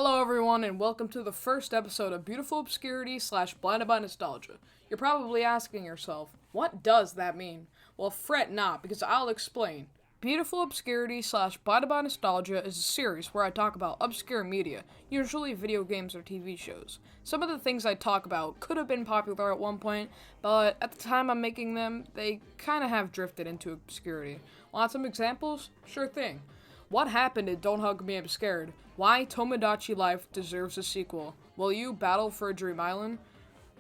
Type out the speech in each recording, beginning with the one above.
Hello everyone and welcome to the first episode of Beautiful Obscurity / Blinded by Nostalgia. You're probably asking yourself, what does that mean? Well, fret not, because I'll explain. Beautiful Obscurity / Blinded by Nostalgia is a series where I talk about obscure media, usually video games or TV shows. Some of the things I talk about could have been popular at one point, but at the time I'm making them, they kinda have drifted into obscurity. Want some examples? Sure thing. What happened in Don't Hug Me, I'm Scared? Why Tomodachi Life deserves a sequel? Will you battle for a Dream Island?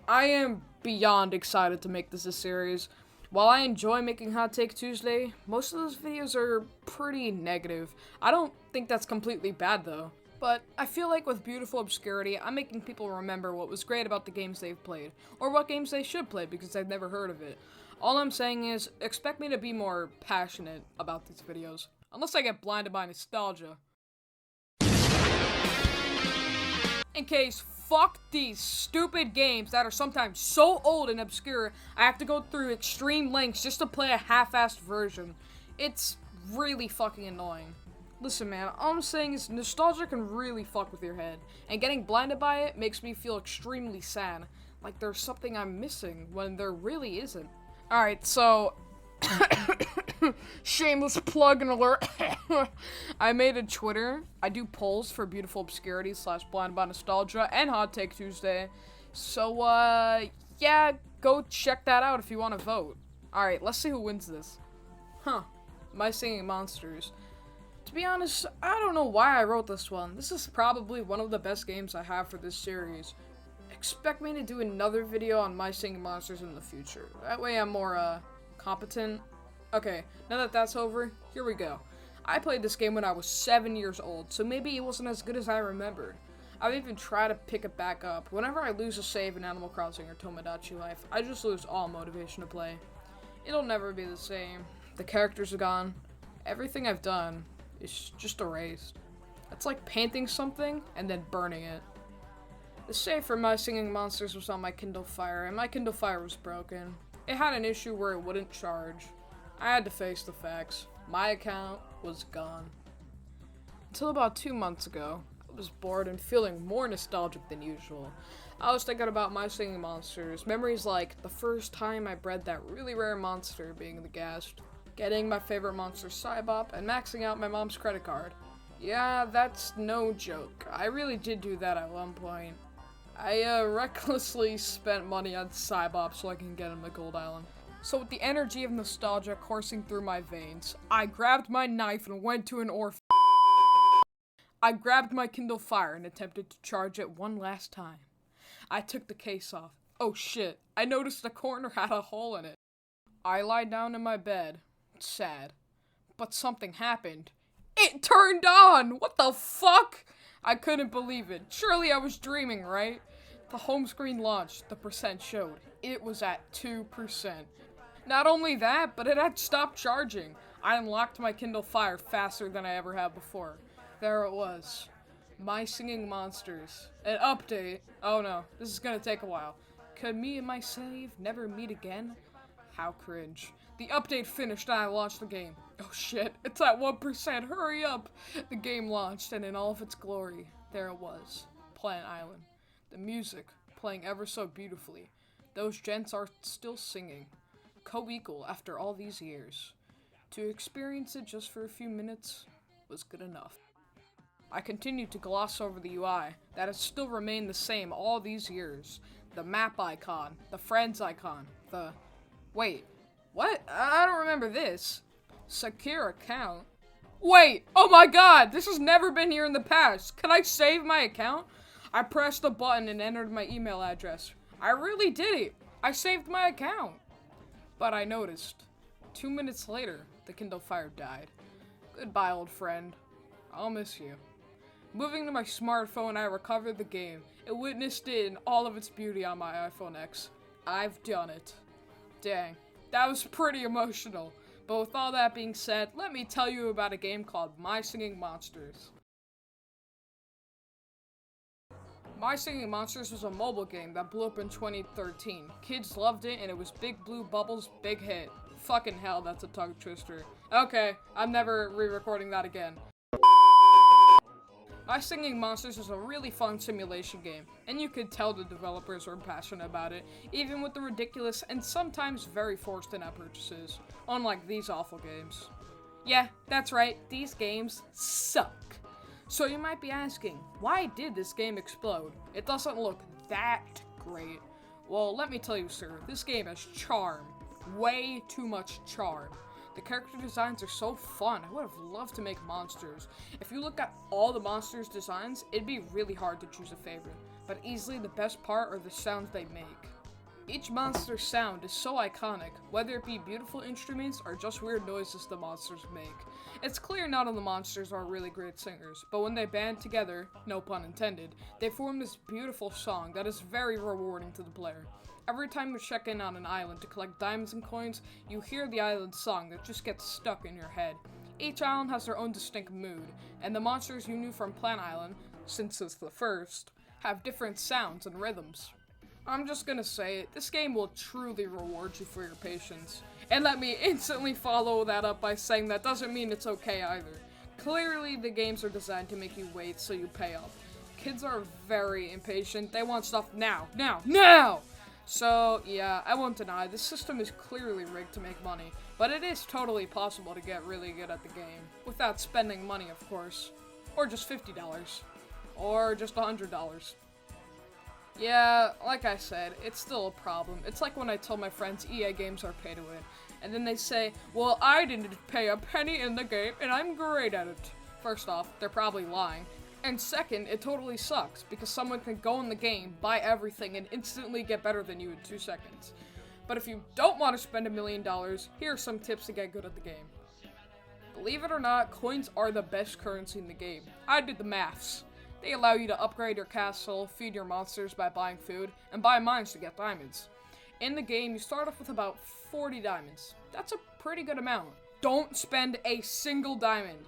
I am beyond excited to make this a series. While I enjoy making Hot Take Tuesday, most of those videos are pretty negative. I don't think that's completely bad though. But I feel like with Beautiful Obscurity, I'm making people remember what was great about the games they've played, or what games they should play because they've never heard of it. All I'm saying is, expect me to be more passionate about these videos. Unless I get blinded by nostalgia. In case, fuck these stupid games that are sometimes so old and obscure, I have to go through extreme lengths just to play a half-assed version. It's really fucking annoying. Listen man, all I'm saying is nostalgia can really fuck with your head, and getting blinded by it makes me feel extremely sad. Like there's something I'm missing when there really isn't. Alright, so shameless plug and alert. I made a Twitter. I do polls for Beautiful Obscurity / Blinded by Nostalgia and Hot Take Tuesday. So, yeah, go check that out if you want to vote. Alright, let's see who wins this. My Singing Monsters. To be honest, I don't know why I wrote this one. This is probably one of the best games I have for this series. Expect me to do another video on My Singing Monsters in the future. That way I'm more, competent. Okay, now that that's over, here we go. I played this game when I was 7 years old, so maybe it wasn't as good as I remembered. I've even tried to pick it back up. Whenever I lose a save in Animal Crossing or Tomodachi Life, I just lose all motivation to play. It'll never be the same. The characters are gone. Everything I've done is just erased. It's like painting something and then burning it. The save for My Singing Monsters was on my Kindle Fire, and my Kindle Fire was broken. It had an issue where it wouldn't charge. I had to face the facts. My account was gone. Until about 2 months ago, I was bored and feeling more nostalgic than usual. I was thinking about My Singing Monsters, memories like the first time I bred that really rare monster being the Ghast, getting my favorite monster Cybop, and maxing out my mom's credit card. Yeah, that's no joke. I really did do that at one point. I recklessly spent money on Cybop so I can get him to Gold Island. So with the energy of nostalgia coursing through my veins, I grabbed my knife and went to an orphan. I grabbed my Kindle Fire and attempted to charge it one last time. I took the case off. Oh shit, I noticed the corner had a hole in it. I lied down in my bed, sad. But something happened. It turned on! What the fuck? I couldn't believe it. Surely I was dreaming, right? The home screen launched, the percent showed. It was at 2%. Not only that, but it had stopped charging. I unlocked my Kindle Fire faster than I ever have before. There it was. My Singing Monsters. An update. Oh no, this is gonna take a while. Could me and my save never meet again? How cringe. The update finished and I launched the game. Oh shit, it's at 1%, hurry up! The game launched and in all of its glory, there it was. Planet Island. The music, playing ever so beautifully. Those gents are still singing. Co-equal after all these years. To experience it just for a few minutes was good enough. I continued to gloss over the UI, that has still remained the same all these years. The map icon, the friends icon, the... Wait, what? I don't remember this. Secure account? Wait, oh my god, this has never been here in the past. Can I save my account? I pressed the button and entered my email address. I really did it. I saved my account. But I noticed, 2 minutes later, the Kindle Fire died. Goodbye, old friend. I'll miss you. Moving to my smartphone, I recovered the game. It witnessed it in all of its beauty on my iPhone X. I've done it. Dang, that was pretty emotional. But with all that being said, let me tell you about a game called My Singing Monsters. My Singing Monsters was a mobile game that blew up in 2013. Kids loved it and it was Big Blue Bubble's big hit. Fucking hell, that's a tongue twister. Okay, I'm never re-recording that again. My Singing Monsters is a really fun simulation game, and you could tell the developers were passionate about it, even with the ridiculous and sometimes very forced in-app purchases, unlike these awful games. Yeah, that's right, these games suck. So you might be asking, why did this game explode? It doesn't look that great. Well, let me tell you, sir, this game has charm. Way too much charm. The character designs are so fun. I would have loved to make monsters. If you look at all the monsters' designs, it'd be really hard to choose a favorite. But easily the best part are the sounds they make. Each monster's sound is so iconic, whether it be beautiful instruments or just weird noises the monsters make. It's clear none of the monsters are really great singers, but when they band together, no pun intended, they form this beautiful song that is very rewarding to the player. Every time you check in on an island to collect diamonds and coins, you hear the island song that just gets stuck in your head. Each island has their own distinct mood, and the monsters you knew from Plant Island, since it's the first, have different sounds and rhythms. I'm just gonna say it, this game will truly reward you for your patience. And let me instantly follow that up by saying that doesn't mean it's okay either. Clearly the games are designed to make you wait so you pay up. Kids are very impatient, they want stuff now, now, now! So yeah, I won't deny, this system is clearly rigged to make money, but it is totally possible to get really good at the game, without spending money of course. Or just $50. Or just $100. Yeah, like I said, it's still a problem. It's like when I tell my friends EA games are pay to win, and then they say, well, I didn't pay a penny in the game, and I'm great at it. First off, they're probably lying. And second, it totally sucks, because someone can go in the game, buy everything, and instantly get better than you in 2 seconds. But if you don't want to spend $1 million, here are some tips to get good at the game. Believe it or not, coins are the best currency in the game. I did the maths. They allow you to upgrade your castle, feed your monsters by buying food, and buy mines to get diamonds. In the game, you start off with about 40 diamonds. That's a pretty good amount. Don't spend a single diamond.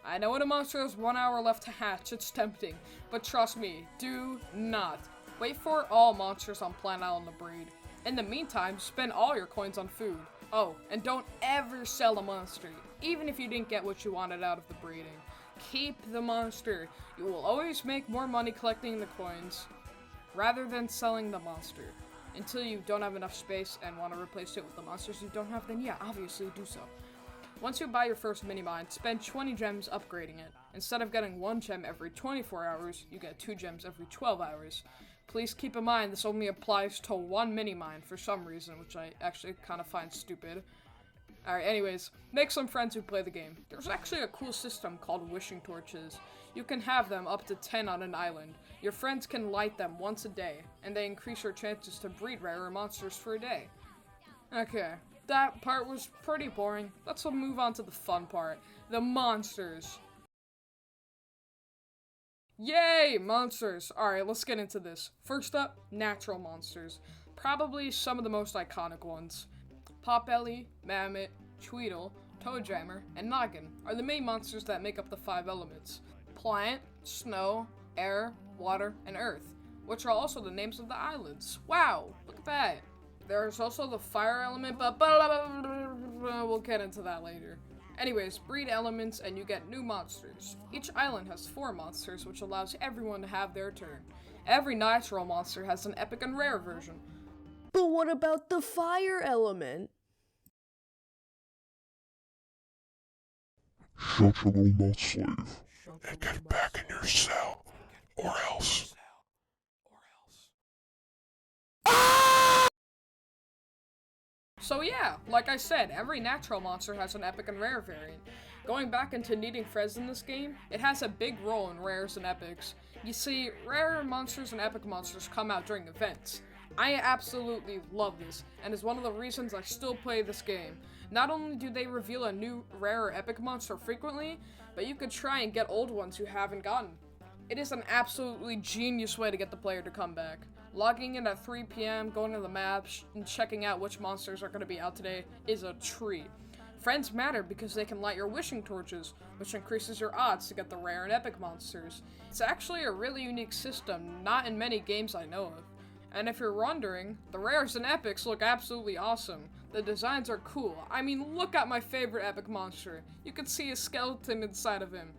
I know when a monster has 1 hour left to hatch, it's tempting, but trust me, do not. Wait for all monsters on Plant Island to breed. In the meantime, spend all your coins on food. Oh, and don't ever sell a monster, even if you didn't get what you wanted out of the breeding. Keep the monster. You will always make more money collecting the coins rather than selling the monster. Until you don't have enough space and want to replace it with the monsters you don't have, then yeah, obviously do so. Once you buy your first mini-mine, spend 20 gems upgrading it. Instead of getting 1 gem every 24 hours, you get 2 gems every 12 hours. Please keep in mind this only applies to 1 mini-mine for some reason, which I actually kind of find stupid. Alright, anyways, make some friends who play the game. There's actually a cool system called wishing torches. You can have them up to 10 on an island. Your friends can light them once a day, and they increase your chances to breed rarer monsters for a day. Okay, that part was pretty boring. Let's move on to the fun part. The monsters. Yay, monsters! Alright, let's get into this. First up, natural monsters. Probably some of the most iconic ones. Potbelly, Mammoth, Tweedle, Toadjammer, and Noggin are the main monsters that make up the 5 elements. Plant, snow, air, water, and earth, which are also the names of the islands. Wow, look at that. There's also the fire element, but we'll get into that later. Anyways, breed elements and you get new monsters. Each island has 4 monsters, which allows everyone to have their turn. Every natural monster has an epic and rare version. But what about the fire element? Shut your little mouth, slave, and get back in your cell, or else. So yeah, like I said, every natural monster has an epic and rare variant. Going back into needing Frez in this game, it has a big role in rares and epics. You see, rare monsters and epic monsters come out during events. I absolutely love this, and is one of the reasons I still play this game. Not only do they reveal a new rare or epic monster frequently, but you could try and get old ones you haven't gotten. It is an absolutely genius way to get the player to come back. Logging in at 3 PM, going to the maps, and checking out which monsters are going to be out today is a treat. Friends matter because they can light your wishing torches, which increases your odds to get the rare and epic monsters. It's actually a really unique system, not in many games I know of. And if you're wondering, the rares and epics look absolutely awesome. The designs are cool. I mean, look at my favorite epic monster. You can see a skeleton inside of him.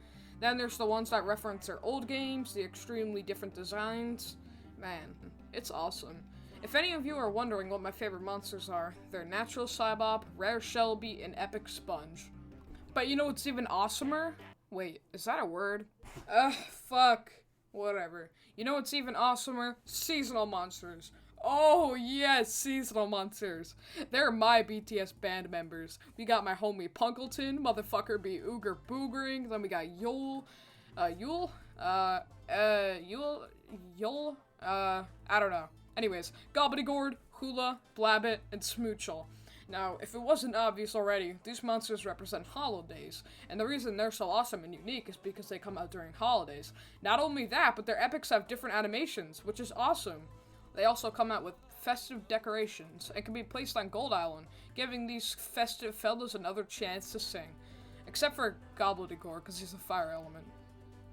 Then there's the ones that reference their old games, the extremely different designs. Man, it's awesome. If any of you are wondering what my favorite monsters are, they're Natural Cybop, Rare Shelby, and Epic Sponge. But you know what's even awesomer? Wait, is that a word? Fuck. Whatever. You know what's even awesomer? Seasonal monsters. Oh yes, seasonal monsters. They're my BTS band members. We got my homie Punkleton, motherfucker be Ooger Boogering, then we got Yule, Yule, I don't know. Anyways, Gobbledygord, Hula, Blabbit, and Smoochel. Now, if it wasn't obvious already, these monsters represent holidays, and the reason they're so awesome and unique is because they come out during holidays. Not only that, but their epics have different animations, which is awesome. They also come out with festive decorations, and can be placed on Gold Island, giving these festive fellas another chance to sing. Except for Gobbledygord, because he's a fire element.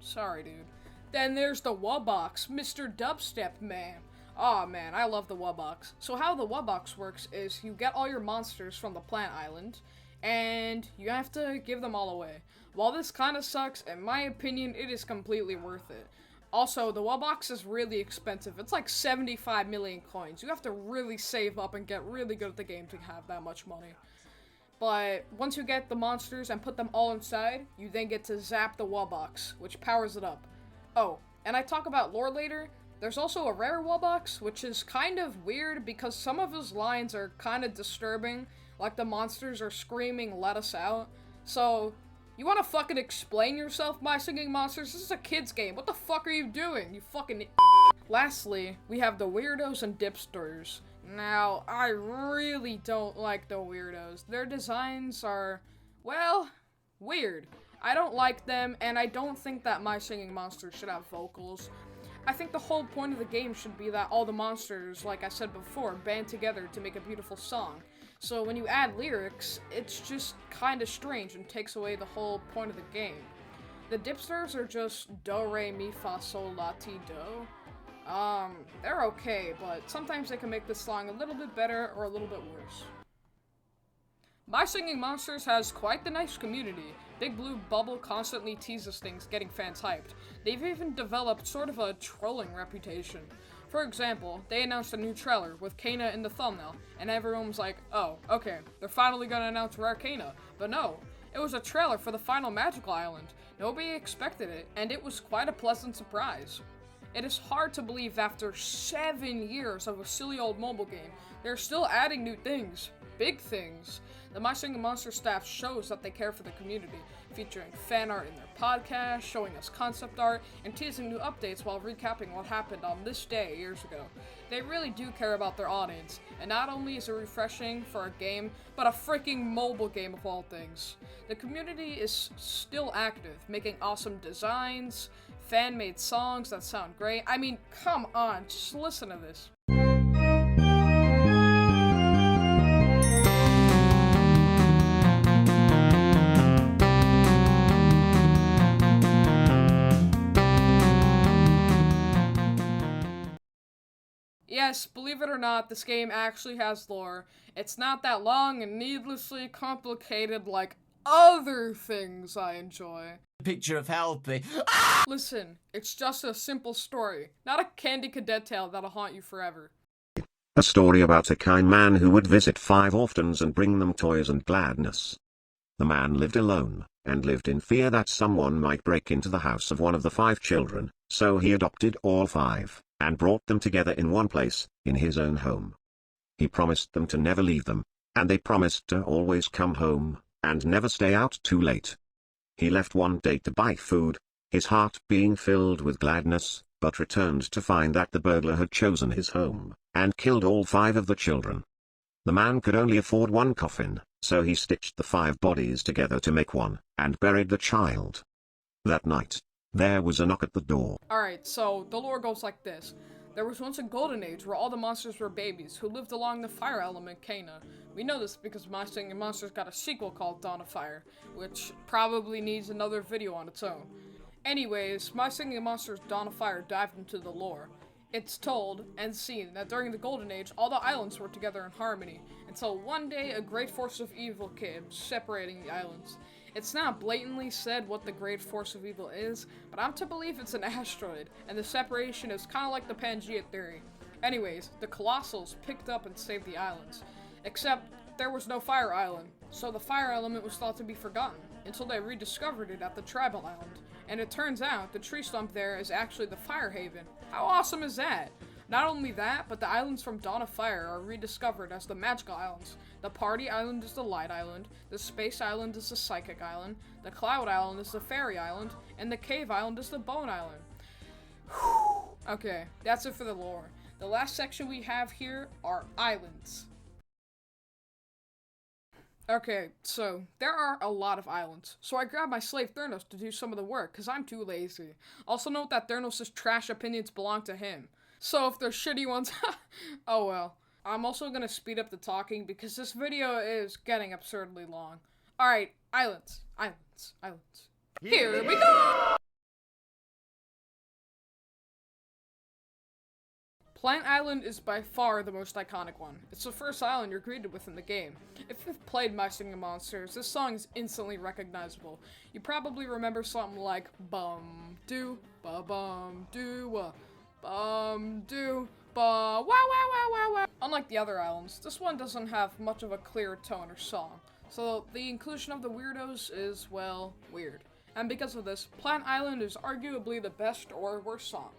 Sorry, dude. Then there's the Wubbox, Mr. Dubstep Man. Aw, man, I love the Wubbox. So how the Wubbox works is you get all your monsters from the plant island, and you have to give them all away. While this kinda sucks, in my opinion, it is completely worth it. Also, the Wubbox is really expensive. It's like 75 million coins. You have to really save up and get really good at the game to have that much money. But once you get the monsters and put them all inside, you then get to zap the Wubbox, which powers it up. Oh, and I talk about lore later. There's also a rare Wubbox, which is kind of weird because some of his lines are kind of disturbing, like the monsters are screaming, "Let us out." So, you wanna fucking explain yourself, My Singing Monsters? This is a kid's game. What the fuck are you doing? You fucking Lastly, we have the Weirdos and Dipsters. Now, I really don't like the Weirdos. Their designs are, well, weird. I don't like them, and I don't think that My Singing Monsters should have vocals. I think the whole point of the game should be that all the monsters, like I said before, band together to make a beautiful song. So when you add lyrics, it's just kinda strange and takes away the whole point of the game. The Dipsters are just do, re, mi, fa, sol, la, ti, do. They're okay, but sometimes they can make the song a little bit better or a little bit worse. My Singing Monsters has quite the nice community. Big Blue Bubble constantly teases things, getting fans hyped. They've even developed sort of a trolling reputation. For example, they announced a new trailer with Kana in the thumbnail, and everyone was like, oh, okay, they're finally gonna announce Rare Kana. But no, it was a trailer for the final Magical Island. Nobody expected it, and it was quite a pleasant surprise. It is hard to believe after 7 years of a silly old mobile game, they're still adding new things. Big things. The My Singing Monsters staff shows that they care for the community, featuring fan art in their podcast, showing us concept art, and teasing new updates while recapping what happened on this day years ago. They really do care about their audience, and not only is it refreshing for a game, but a freaking mobile game of all things. The community is still active, making awesome designs, fan-made songs that sound great. I mean, come on, just listen to this. Yes, believe it or not, this game actually has lore. It's not that long and needlessly complicated like other things I enjoy. Picture of Helpy. Listen, it's just a simple story, not a candy cadet tale that'll haunt you forever. A story about a kind man who would visit 5 orphans and bring them toys and gladness. The man lived alone, and lived in fear that someone might break into the house of one of the 5 children, so he adopted all 5, and brought them together in one place, in his own home. He promised them to never leave them, and they promised to always come home, and never stay out too late. He left one day to buy food, his heart being filled with gladness, but returned to find that the burglar had chosen his home, and killed all 5 of the children. The man could only afford one coffin, so he stitched the 5 bodies together to make one, and buried the child. That night, there was a knock at the door. Alright, so the lore goes like this. There was once a golden age where all the monsters were babies who lived along the fire element Kana. We know this because My Singing Monsters got a sequel called Dawn of Fire, which probably needs another video on its own. Anyways, My Singing Monsters Dawn of Fire dived into the lore. It's told and seen that during the Golden Age, all the islands were together in harmony, until one day a great force of evil came, separating the islands. It's not blatantly said what the great force of evil is, but I'm to believe it's an asteroid, and the separation is kinda like the Pangea theory. Anyways, the Colossals picked up and saved the islands. Except, there was no fire island, so the fire element was thought to be forgotten, until they rediscovered it at the tribal island. And it turns out, the tree stump there is actually the fire haven. How awesome is that? Not only that, but the islands from Dawn of Fire are rediscovered as the magical islands. The Party Island is the Light Island, the Space Island is the Psychic Island, the Cloud Island is the Fairy Island, and the Cave Island is the Bone Island. Whew. Okay, that's it for the lore. The last section we have here are islands. Okay, so there are a lot of islands, so I grabbed my slave Thernos to do some of the work, cause I'm too lazy. Also note that Thernos' trash opinions belong to him. So if they're shitty ones, oh well. I'm also gonna speed up the talking because this video is getting absurdly long. Alright, islands. Here we go! Plant Island is by far the most iconic one. It's the first island you're greeted with in the game. If you've played My Singing Monsters, this song is instantly recognizable. You probably remember something like bum do ba bum do bum do ba wow wow wow wow wow. Unlike the other islands, this one doesn't have much of a clear tone or song. So the inclusion of the weirdos is, well, weird. And because of this, Plant Island is arguably the best or worst song.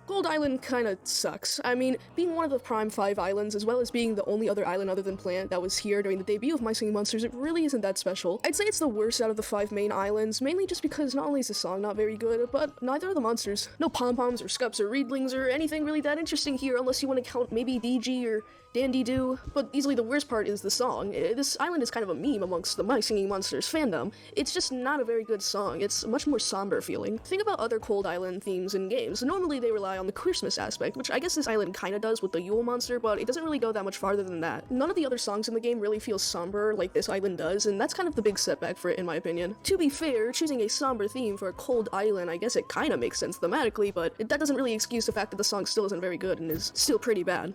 Gold Island kinda sucks. I mean, being one of the prime 5 islands, as well as being the only other island other than Plant that was here during the debut of My Singing Monsters, it really isn't that special. I'd say it's the worst out of the 5 main islands, mainly just because not only is the song not very good, but neither are the monsters. No pom-poms or scups or reedlings or anything really that interesting here, unless you want to count maybe DG or Dandy Doo, but easily the worst part is the song. This island is kind of a meme amongst the My Singing Monsters fandom. It's just not a very good song. It's much more somber feeling. Think about other Cold Island themes in games. Normally they rely on the Christmas aspect, which I guess this island kinda does with the Yule monster, but it doesn't really go that much farther than that. None of the other songs in the game really feel somber like this island does, and that's kind of the big setback for it in my opinion. To be fair, choosing a somber theme for a cold island, I guess it kinda makes sense thematically, but that doesn't really excuse the fact that the song still isn't very good and is still pretty bad.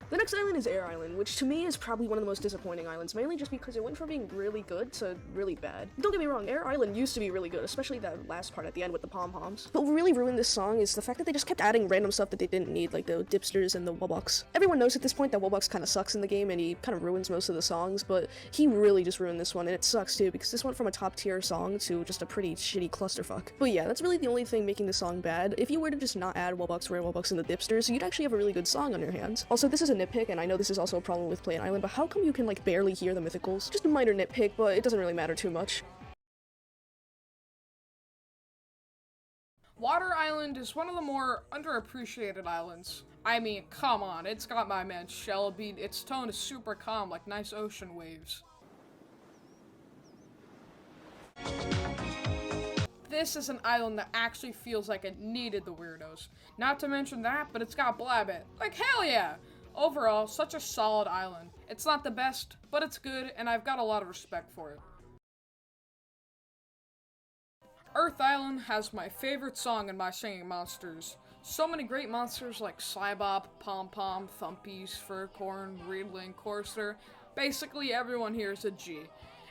The next island is Air Island, which to me is probably one of the most disappointing islands, mainly just because it went from being really good to really bad. Don't get me wrong, Air Island used to be really good, especially that last part at the end with the pom-poms. But what really ruined this song is the fact that they just kept adding random stuff that they didn't need, like the dipsters and the Wubbox. Everyone knows at this point that Wubbox kinda sucks in the game and he kinda ruins most of the songs, but he really just ruined this one, and it sucks too, because this went from a top tier song to just a pretty shitty clusterfuck. But yeah, that's really the only thing making the song bad. If you were to just not add Wubbox, Rare Wubbox, and the dipsters, you'd actually have a really good song on your hands. Also, this is a nitpick, and I know this is also a problem with Plant Island, but how come you can like barely hear the mythicals? Just a minor nitpick, but it doesn't really matter too much. Water Island is one of the more underappreciated islands. I mean, come on, it's got my man Shelby. Its tone is super calm, like nice ocean waves. This is an island that actually feels like it needed the weirdos. Not to mention that, but it's got Blabbit. Like, hell yeah! Overall, such a solid island. It's not the best, but it's good, and I've got a lot of respect for it. Earth Island has my favorite song in My Singing Monsters. So many great monsters like Slybop, Pom-Pom, Thumpies, Furcorn, Reedling, Courser. Basically everyone here is a G.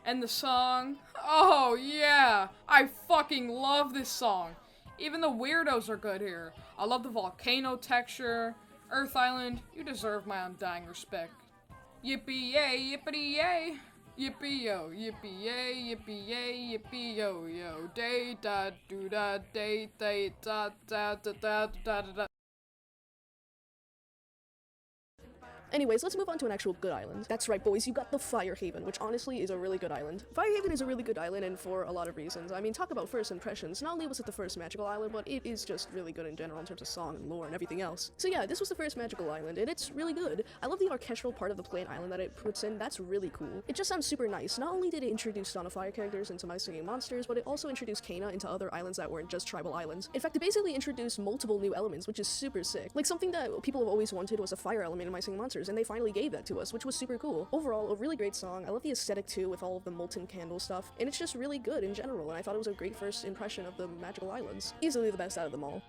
And the song, oh yeah, I fucking love this song. Even the weirdos are good here. I love the volcano texture. Earth Island, you deserve my undying respect. Yippee yay, yippity yay. Yippee yo, yippee yay, yippee yay, yippee yo yo. Day da do da day day da da da da da da da. Anyways, let's move on to an actual good island. That's right, boys, you got the Fire Haven, which honestly is a really good island. Fire Haven is a really good island, and for a lot of reasons. I mean, talk about first impressions. Not only was it the first magical island, but it is just really good in general in terms of song and lore and everything else. So yeah, this was the first magical island, and it's really good. I love the orchestral part of the Plant Island that it puts in. That's really cool. It just sounds super nice. Not only did it introduce Dawn of Fire characters into My Singing Monsters, but it also introduced Kana into other islands that weren't just tribal islands. In fact, it basically introduced multiple new elements, which is super sick. Like, something that people have always wanted was a fire element in My Singing Monsters, and they finally gave that to us, which was super cool. Overall, a really great song. I love the aesthetic too, with all of the molten candle stuff, and it's just really good in general, and I thought it was a great first impression of the magical islands. Easily the best out of them all.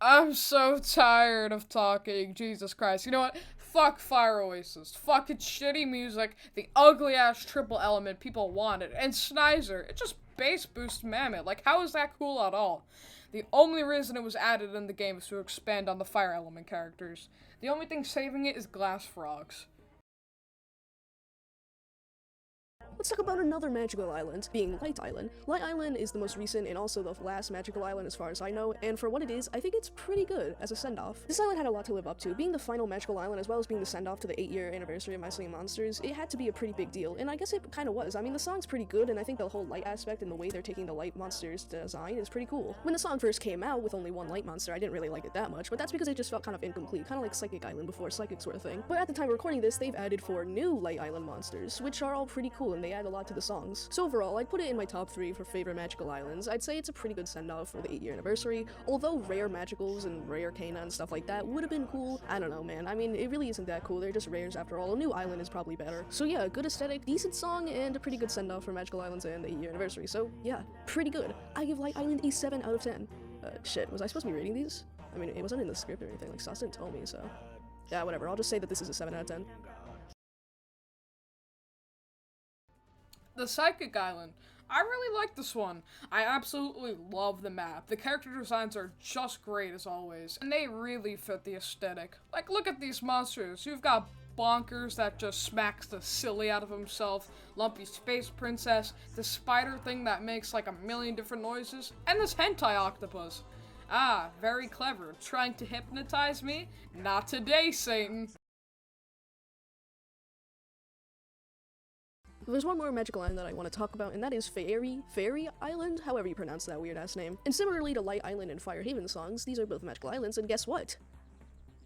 I'm so tired of talking. Jesus Christ. You know what? Fuck Fire Oasis. Fucking shitty music. The ugly ass triple element people wanted. And Snizer. It just bass boosts Mammoth. Like, how is that cool at all? The only reason it was added in the game is to expand on the fire element characters. The only thing saving it is glass frogs. Let's talk about another magical island, being Light Island. Light Island is the most recent and also the last magical island as far as I know, and for what it is, I think it's pretty good as a send-off. This island had a lot to live up to. Being the final magical island as well as being the send-off to the 8-year anniversary of My Singing Monsters, it had to be a pretty big deal, and I guess it kind of was. I mean, the song's pretty good, and I think the whole light aspect and the way they're taking the light monsters design is pretty cool. When the song first came out with only one light monster, I didn't really like it that much, but that's because it just felt kind of incomplete, kind of like Psychic Island before Psychics were a thing. But at the time of recording this, they've added 4 new Light Island monsters, which are all pretty cool, and they add a lot to the songs. So overall, I'd put it in my top 3 for favorite magical islands. I'd say it's a pretty good send-off for the 8-year anniversary, although rare magicals and rare Cana and stuff like that would have been cool. I don't know, man. I mean, it really isn't that cool. They're just rares after all. A new island is probably better. So yeah, good aesthetic, decent song, and a pretty good send-off for magical islands and the 8-year anniversary. So yeah, pretty good. I give Light Island a 7 out of 10. Shit, was I supposed to be rating these? I mean, it wasn't in the script or anything. Like, Sauce didn't tell me, so yeah, whatever. I'll just say that this is a 7 out of 10. The Psychic Island. I really like this one. I absolutely love the map. The character designs are just great as always, and they really fit the aesthetic. Like, look at these monsters. You've got Bonkers that just smacks the silly out of himself, Lumpy Space Princess, the spider thing that makes like a million different noises, and this hentai octopus. Ah, very clever. Trying to hypnotize me? Not today, Satan. There's one more magical island that I want to talk about, and that is Fairy Island, however you pronounce that weird-ass name. And similarly to Light Island and Fire Haven songs, these are both magical islands, and guess what?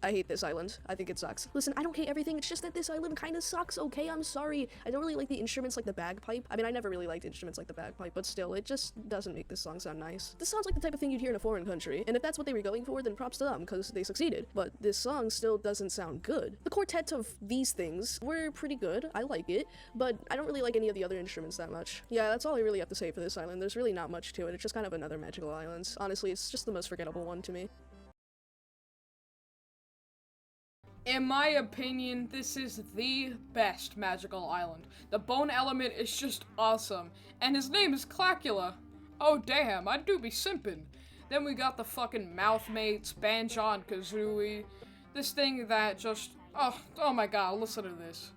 I hate this island. I think it sucks. Listen, I don't hate everything, it's just that this island kinda sucks, okay? I'm sorry. I don't really like the instruments like the bagpipe. I mean, I never really liked instruments like the bagpipe, but still, it just doesn't make this song sound nice. This sounds like the type of thing you'd hear in a foreign country, and if that's what they were going for, then props to them, because they succeeded. But this song still doesn't sound good. The quartet of these things were pretty good, I like it, but I don't really like any of the other instruments that much. Yeah, that's all I really have to say for this island. There's really not much to it, it's just kind of another magical island. Honestly, it's just the most forgettable one to me. In my opinion, this is the best magical island. The bone element is just awesome, and his name is Clackula. Oh damn, I do be simpin'. Then we got the fucking mouth mates, Banjo and Kazooie. This thing that just, oh my god, listen to this.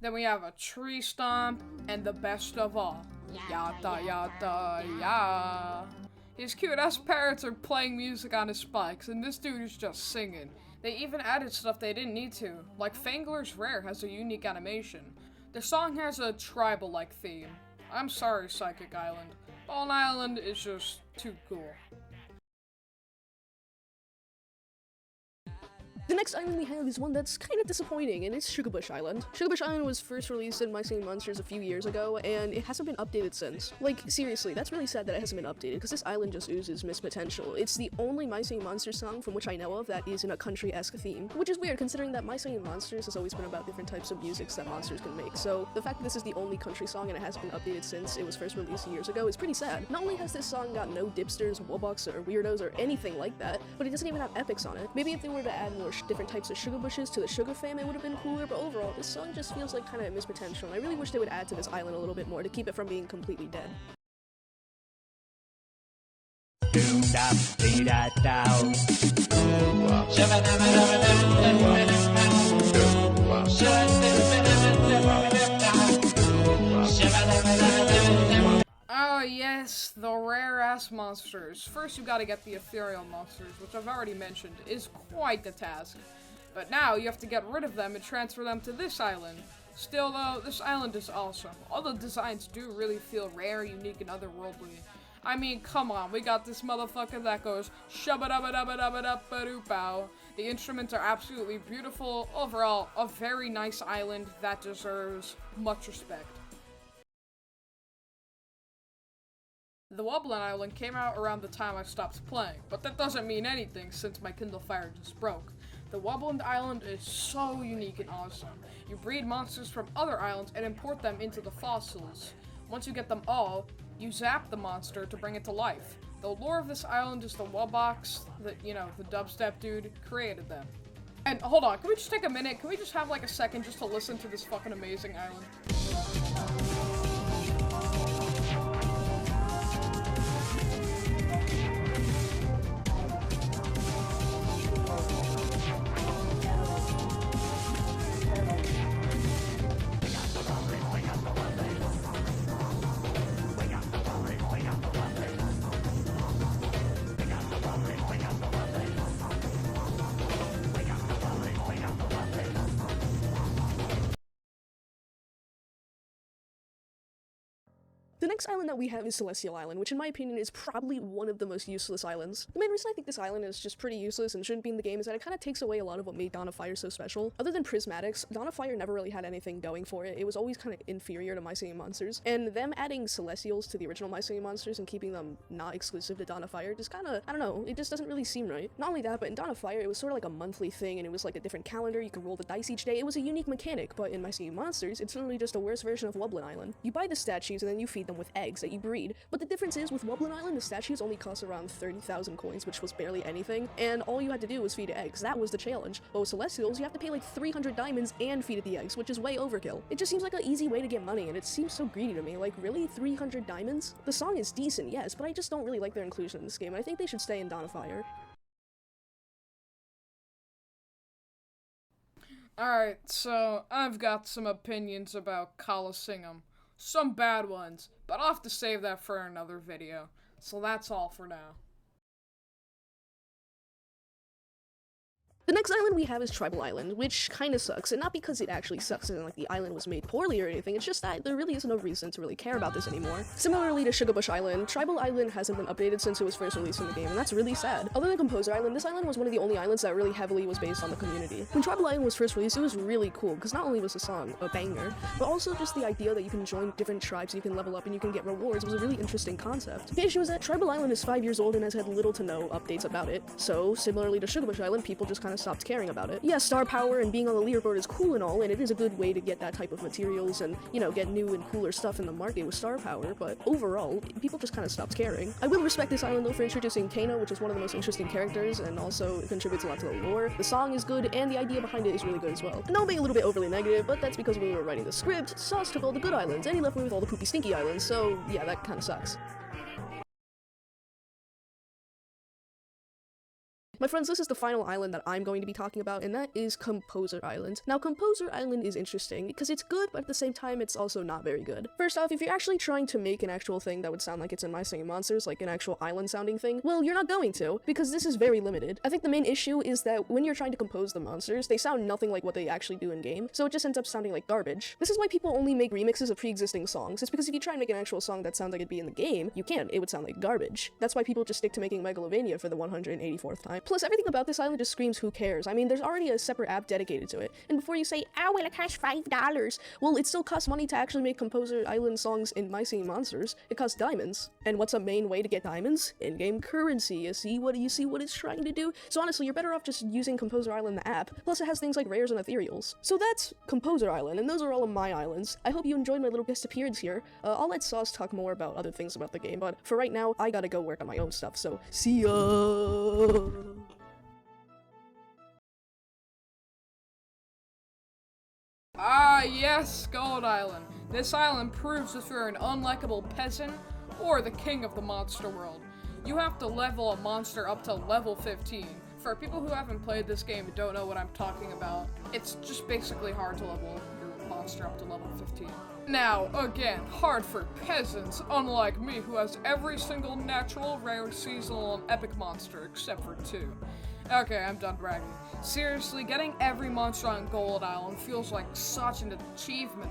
Then we have a tree stomp, and the best of all, yada yada ya. His cute ass parrots are playing music on his spikes, and this dude is just singing. They even added stuff they didn't need to, like Fangler's Rare has a unique animation. The song has a tribal-like theme. I'm sorry, Psychic Island. Bone Island is just too cool. The next island we have is one that's kind of disappointing, and it's Sugarbush Island. Sugarbush Island was first released in My Singing Monsters a few years ago, and it hasn't been updated since. Like, seriously, that's really sad that it hasn't been updated, because this island just oozes missed potential. It's the only My Singing Monsters song from which I know of that is in a country-esque theme, which is weird considering that My Singing Monsters has always been about different types of musics that monsters can make, so the fact that this is the only country song and it hasn't been updated since it was first released years ago is pretty sad. Not only has this song got no dipsters, wobucks, or weirdos, or anything like that, but it doesn't even have epics on it. Maybe if they were to add more different types of sugar bushes to the sugar fam, it would have been cooler, but overall, this song just feels like kind of missed potential, and I really wish they would add to this island a little bit more to keep it from being completely dead. Oh yes, the rare-ass monsters. First you gotta get the ethereal monsters, which I've already mentioned is quite the task. But now you have to get rid of them and transfer them to this island. Still though, this island is awesome. All the designs do really feel rare, unique, and otherworldly. I mean, come on, we got this motherfucker that goes shabba-dabba-dabba-dabba-dabba-doo-pow. The instruments are absolutely beautiful. Overall, a very nice island that deserves much respect. The Wobbling Island came out around the time I stopped playing, but that doesn't mean anything since my Kindle Fire just broke. The Wobbling Island is so unique and awesome. You breed monsters from other islands and import them into the fossils. Once you get them all, you zap the monster to bring it to life. the lore of this island is the Wubbox, the dubstep dude, created them. And hold on, can we just take a minute? Can we just have like a second just to listen to this fucking amazing island? The next island that we have is Celestial Island, which in my opinion is probably one of the most useless islands. The main reason I think this island is just pretty useless and shouldn't be in the game is that it kind of takes away a lot of what made Dawn of Fire so special. Other than prismatics, Dawn of Fire never really had anything going for it. It was always kind of inferior to My Singing Monsters, and them adding Celestials to the original My Singing Monsters and keeping them not exclusive to Dawn of Fire just kind of, I don't know, it just doesn't really seem right. Not only that, but in Dawn of Fire, it was sort of like a monthly thing, and it was like a different calendar, you could roll the dice each day. It was a unique mechanic, but in My Singing Monsters, it's literally just a worse version of Wublin Island. You buy the statues and then you feed them with eggs that you breed. But the difference is, with Wublin Island, the statues only cost around 30,000 coins, which was barely anything, and all you had to do was feed eggs. That was the challenge. But with Celestials, you have to pay like 300 diamonds and feed it the eggs, which is way overkill. It just seems like an easy way to get money, and it seems so greedy to me. Like, really? 300 diamonds? The song is decent, yes, but I just don't really like their inclusion in this game, and I think they should stay in Dawn of Fire. Alright, so I've got some opinions about Colosseum. Some bad ones, but I'll have to save that for another video. So that's all for now. The next island we have is Tribal Island, which kinda sucks, and not because it actually sucks and like the island was made poorly or anything, it's just that there really is no reason to really care about this anymore. Similarly to Sugarbush Island, Tribal Island hasn't been updated since it was first released in the game, and that's really sad. Other than Composer Island, this island was one of the only islands that really heavily was based on the community. When Tribal Island was first released, it was really cool, because not only was the song a banger, but also just the idea that you can join different tribes, you can level up, and you can get rewards was a really interesting concept. The issue is that Tribal Island is 5 years old and has had little to no updates about it, so similarly to Sugarbush Island, people just kinda stopped caring about it. Yeah, star power and being on the leaderboard is cool and all, and it is a good way to get that type of materials and, you know, get new and cooler stuff in the market with star power, but overall, people just kind of stopped caring. I will respect this island though for introducing Kano, which is one of the most interesting characters, and also it contributes a lot to the lore. The song is good, and the idea behind it is really good as well. And I'll be a little bit overly negative, but that's because when we were writing the script, Sauce took all the good islands, and he left me with all the poopy stinky islands, so yeah, that kind of sucks. My friends, this is the final island that I'm going to be talking about, and that is Composer Island. Now, Composer Island is interesting because it's good, but at the same time, it's also not very good. First off, if you're actually trying to make an actual thing that would sound like it's in My Singing Monsters, like an actual island-sounding thing, well, you're not going to, because this is very limited. I think the main issue is that when you're trying to compose the monsters, they sound nothing like what they actually do in-game, so it just ends up sounding like garbage. This is why people only make remixes of pre-existing songs. It's because if you try and make an actual song that sounds like it'd be in the game, you can't. It would sound like garbage. That's why people just stick to making Megalovania for the 184th time. Plus, everything about this island just screams who cares. I mean, there's already a separate app dedicated to it. And before you say, oh, well, it costs $5, well, it still costs money to actually make Composer Island songs in My Singing Monsters. It costs diamonds. And what's a main way to get diamonds? In-game currency. You see what it's trying to do? So honestly, you're better off just using Composer Island the app. Plus, it has things like rares and ethereals. So that's Composer Island, and those are all of my islands. I hope you enjoyed my little guest appearance here. I'll let Sauce talk more about other things about the game, but for right now, I gotta go work on my own stuff, so see ya! Ah, yes, Gold Island. This island proves if you're an unlikable peasant or the king of the monster world. You have to level a monster up to level 15. For people who haven't played this game and don't know what I'm talking about, it's just basically hard to level your monster up to level 15. Now, again, hard for peasants, unlike me who has every single natural, rare, seasonal, and epic monster except for 2. Okay, I'm done bragging. Seriously, getting every monster on Gold Island feels like such an achievement.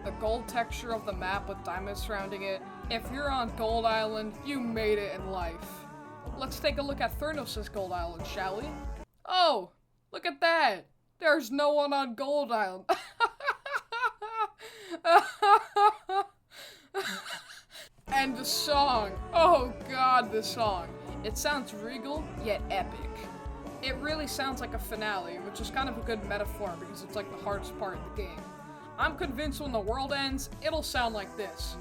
The gold texture of the map with diamonds surrounding it. If you're on Gold Island, you made it in life. Let's take a look at Thernos' Gold Island, shall we? Oh, look at that! There's no one on Gold Island. And the song. Oh god, the song. It sounds regal, yet epic. It really sounds like a finale, which is kind of a good metaphor because it's like the hardest part of the game. I'm convinced when the world ends, it'll sound like this.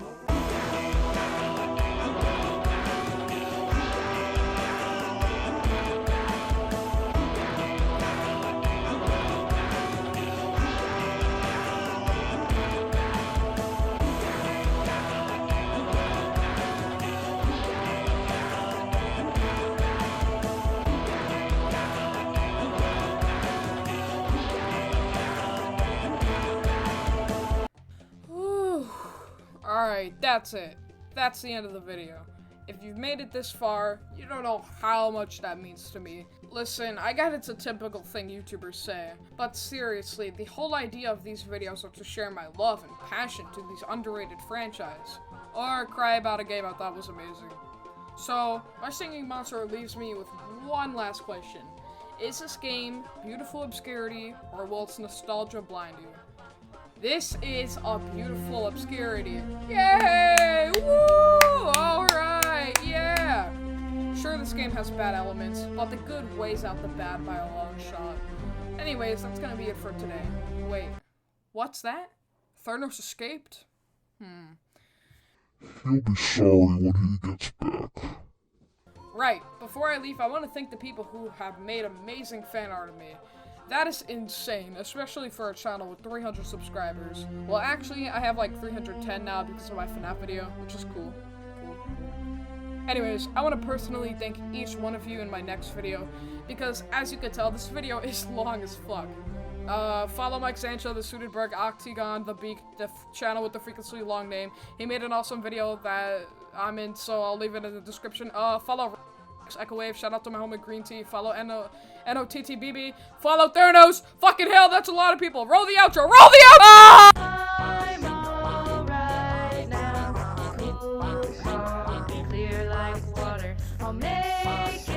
Alright, that's it. That's the end of the video. If you've made it this far, you don't know how much that means to me. Listen, I get it's a typical thing YouTubers say, but seriously, the whole idea of these videos are to share my love and passion to these underrated franchise, or cry about a game I thought was amazing. So, my singing monster leaves me with one last question. Is this game beautiful obscurity, or will its nostalgia blind you? This is a beautiful obscurity. Yay! Woo! Alright, yeah! Sure, this game has bad elements, but the good weighs out the bad by a long shot. Anyways, that's gonna be it for today. Wait, what's that? Thernos escaped? He'll be sorry when he gets back. Right, before I leave, I want to thank the people who have made amazing fan art of me. That is insane, especially for a channel with 300 subscribers. Well, actually, I have like 310 now because of my FNAF video, which is cool. Anyways, I want to personally thank each one of you in my next video, because as you can tell, this video is long as fuck. Follow Mike Sancho, the Sudenberg, Octagon, the Beak, the channel with the freakishly long name. He made an awesome video that I'm in, so I'll leave it in the description. Follow Echo Wave, shout out to my homie Green Tea, follow NOTTBB, follow Thernos, fucking hell, that's a lot of people. Roll the outro, roll the outro! I'm alright now. Cool, soft, clear like water. I'll make